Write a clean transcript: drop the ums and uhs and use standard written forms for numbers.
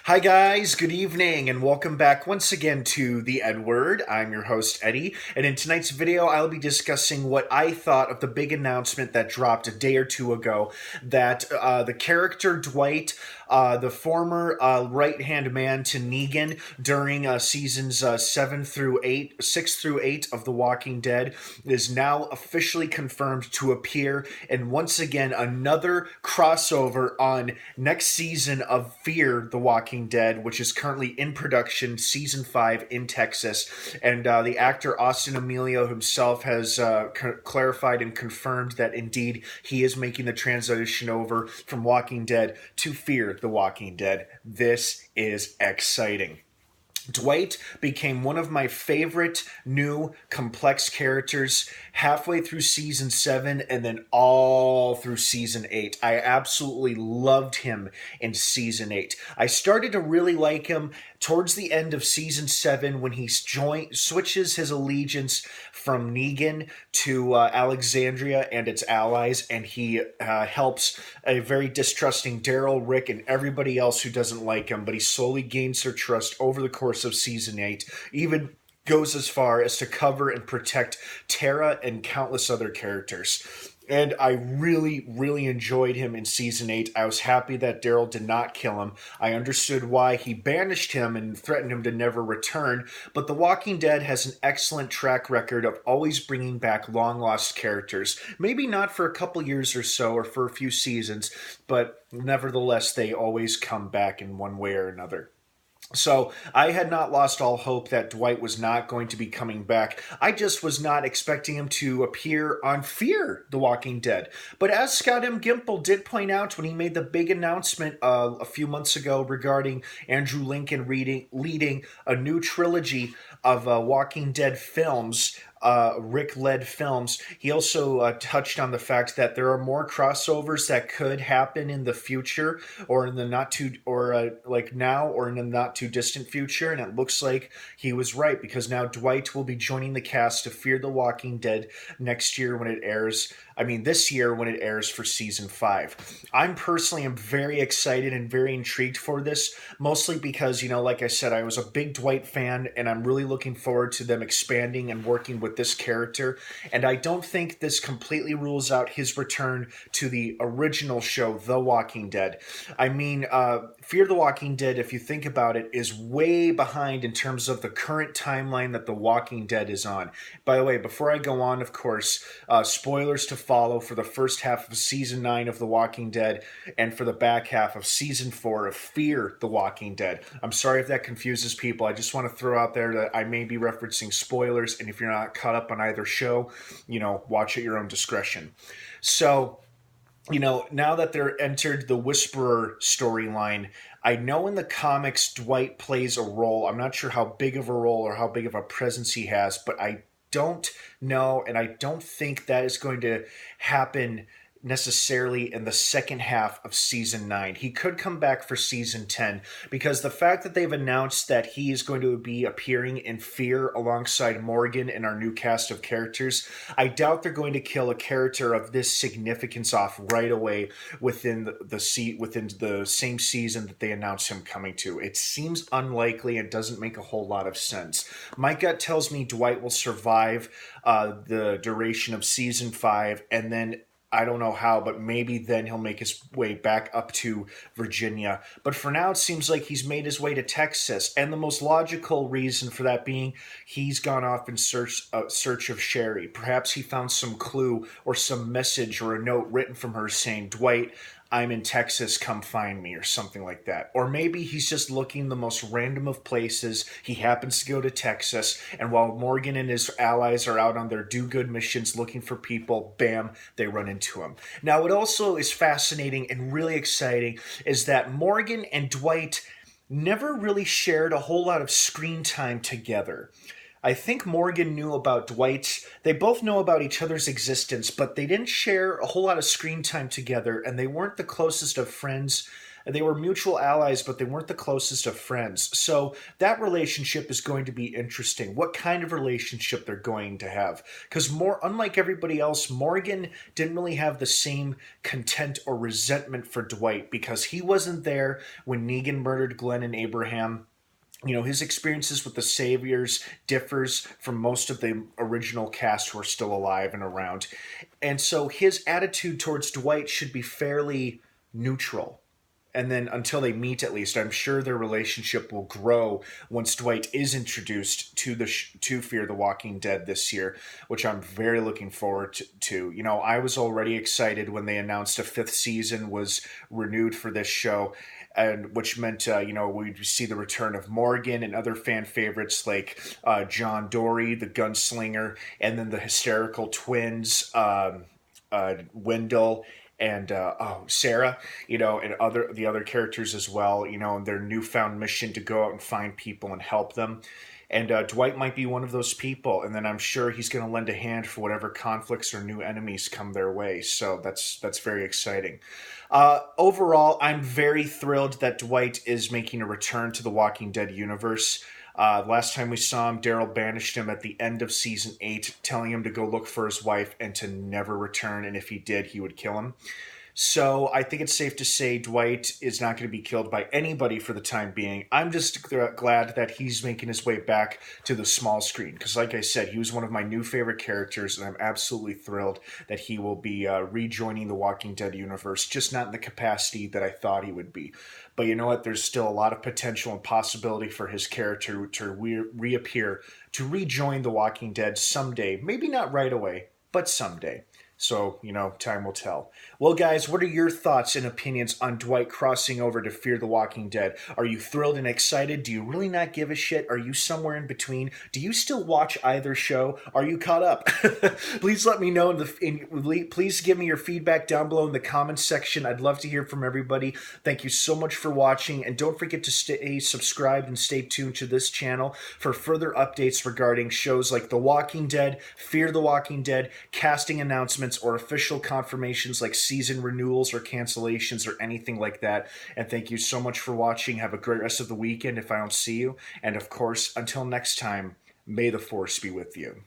Hi, guys. Good evening, and welcome back once again to the EdWord. I'm your host, Eddie, and in tonight's video, I'll be discussing what I thought of the big announcement that dropped a day or two ago that the character Dwight, the former right-hand man to Negan during seasons 6 through 8 of The Walking Dead, is now officially confirmed to appear in once again another crossover on next season of Fear the Walking Dead, which is currently in production, season 5 in Texas. And the actor Austin Emilio himself has clarified and confirmed that indeed he is making the transition over from Walking Dead to Fear the Walking Dead. This is exciting. Dwight became one of my favorite new complex characters halfway through season 7 and then all through season 8. I absolutely loved him in season 8. I started to really like him towards the end of season 7 when he switches his allegiance from Negan to Alexandria and its allies, and he helps a very distrusting Daryl, Rick, and everybody else who doesn't like him, but he slowly gains their trust over the course of season 8, even goes as far as to cover and protect Tara and countless other characters. And I really, really enjoyed him in season 8. I was happy that Daryl did not kill him. I understood why he banished him and threatened him to never return. But The Walking Dead has an excellent track record of always bringing back long-lost characters. Maybe not for a couple years or so, or for a few seasons, but nevertheless, they always come back in one way or another. So I had not lost all hope that Dwight was not going to be coming back. I just was not expecting him to appear on Fear the Walking Dead. But as Scott M. Gimple did point out when he made the big announcement a few months ago regarding Andrew Lincoln leading a new trilogy of Walking Dead films, Rick-led films, he also touched on the fact that there are more crossovers that could happen in the future, or in the not too, or like now, or in the not too distant future. And it looks like he was right, because now Dwight will be joining the cast of Fear the Walking Dead next year when it airs. This year when it airs for season 5. I'm personally am very excited and very intrigued for this, mostly because, like I said, I was a big Dwight fan, and I'm really looking forward to them expanding and working with this character. And I don't think this completely rules out his return to the original show, The Walking Dead. Fear the Walking Dead, if you think about it, is way behind in terms of the current timeline that The Walking Dead is on. By the way, before I go on, of course, spoilers to follow for the first half of season 9 of The Walking Dead and for the back half of season 4 of Fear the Walking Dead. I'm sorry if that confuses people. I just want to throw out there that I may be referencing spoilers, and if you're not caught up on either show, watch at your own discretion. So, now that they're entered the Whisperer storyline, I know in the comics Dwight plays a role. I'm not sure how big of a role or how big of a presence he has, but I don't know, and I don't think that is going to happen necessarily in the second half of season 9. He could come back for season 10, because the fact that they've announced that he is going to be appearing in Fear alongside Morgan in our new cast of characters, I doubt they're going to kill a character of this significance off right away within the same season that they announce him coming to. It seems unlikely and doesn't make a whole lot of sense. My gut tells me Dwight will survive the duration of season 5, and then I don't know how, but maybe then he'll make his way back up to Virginia. But for now, it seems like he's made his way to Texas. And the most logical reason for that being he's gone off in search of Sherry. Perhaps he found some clue or some message or a note written from her saying, "Dwight, I'm in Texas, come find me," or something like that. Or maybe he's just looking the most random of places. He happens to go to Texas, and while Morgan and his allies are out on their do-good missions looking for people, bam, they run into him. Now, what also is fascinating and really exciting is that Morgan and Dwight never really shared a whole lot of screen time together. I think Morgan knew about Dwight's. They both know about each other's existence, but they didn't share a whole lot of screen time together, and they weren't the closest of friends They were mutual allies, but they weren't the closest of friends. So that relationship is going to be interesting. What kind of relationship they're going to have? Because unlike everybody else, Morgan didn't really have the same contempt or resentment for Dwight because he wasn't there when Negan murdered Glenn and Abraham. His experiences with the Saviors differs from most of the original cast who are still alive and around. And so his attitude towards Dwight should be fairly neutral. And then until they meet, at least, I'm sure their relationship will grow once Dwight is introduced to Fear the Walking Dead this year, which I'm very looking forward to. I was already excited when they announced a fifth season was renewed for this show, and which meant we'd see the return of Morgan and other fan favorites like John Dory, the gunslinger, and then the hysterical twins, Wendell and Sarah, and the other characters as well, and their newfound mission to go out and find people and help them. And Dwight might be one of those people, and then I'm sure he's going to lend a hand for whatever conflicts or new enemies come their way. So that's very exciting. Overall, I'm very thrilled that Dwight is making a return to the Walking Dead universe. Last time we saw him, Daryl banished him at the end of season 8, telling him to go look for his wife and to never return, and if he did, he would kill him. So I think it's safe to say Dwight is not going to be killed by anybody for the time being. I'm just glad that he's making his way back to the small screen because, like I said, he was one of my new favorite characters, and I'm absolutely thrilled that he will be rejoining the Walking Dead universe, just not in the capacity that I thought he would be. But you know what? There's still a lot of potential and possibility for his character to reappear, to rejoin the Walking Dead someday. Maybe not right away, but someday. So, time will tell. Well, guys, what are your thoughts and opinions on Dwight crossing over to Fear the Walking Dead? Are you thrilled and excited? Do you really not give a shit? Are you somewhere in between? Do you still watch either show? Are you caught up? Please let me know. Please give me your feedback down below in the comments section. I'd love to hear from everybody. Thank you so much for watching. And don't forget to stay subscribed and stay tuned to this channel for further updates regarding shows like The Walking Dead, Fear the Walking Dead, casting announcements, or official confirmations like season renewals or cancellations or anything like that. And thank you so much for watching. Have a great rest of the weekend if I don't see you. And of course, until next time, may the Force be with you.